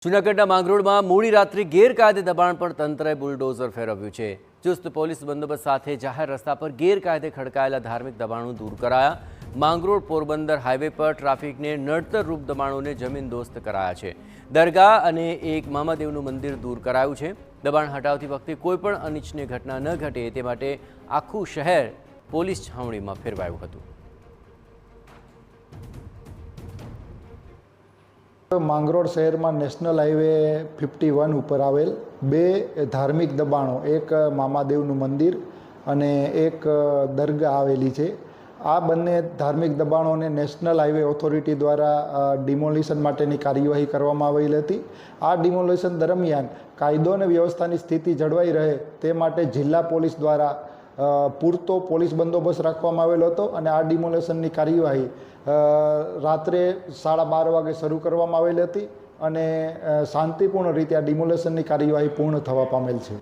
જૂનાગઢના માંગરોળમાં મોડી રાત્રે ગેરકાયદે દબાણ પર તંત્રએ બુલડોઝર ફેરવ્યું છે। ચુસ્ત પોલીસ બંદોબસ્ત સાથે જાહેર રસ્તા પર ગેરકાયદે ખડકાયેલા ધાર્મિક દબાણો દૂર કરાયા। માંગરોળ પોરબંદર હાઈવે પર ટ્રાફિકને નડતર રૂપ દબાણોને જમીનદોસ્ત કરાયા છે। દરગાહ અને એક મામાદેવનું મંદિર દૂર કરાયું છે। દબાણ હટાવતી વખતે કોઈપણ અનિચ્છનીય ઘટના ન ઘટે તે માટે આખું શહેર પોલીસ છાવણીમાં ફેરવાયું હતું। માંગરોળ શહેરમાં નેશનલ હાઈવે 51 ઉપર આવેલ બે ધાર્મિક દબાણો, એક મામાદેવનું મંદિર અને એક દરગાહ આવેલી છે। આ બંને ધાર્મિક દબાણોને નેશનલ હાઈવે ઓથોરિટી દ્વારા ડિમોલિશન માટેની કાર્યવાહી કરવામાં આવેલી હતી। આ ડિમોલિશન દરમિયાન કાયદો અને વ્યવસ્થાની સ્થિતિ જળવાઈ રહે તે માટે જિલ્લા પોલીસ દ્વારા પૂરતો પોલીસ બંદોબસ્ત રાખવામાં આવેલો હતો અને આ ડિમોલેશનની કાર્યવાહી રાત્રે 12:30 વાગે શરૂ કરવામાં આવેલી હતી અને શાંતિપૂર્ણ રીતે આ ડિમોલેશનની કાર્યવાહી પૂર્ણ થવા પામેલ છે।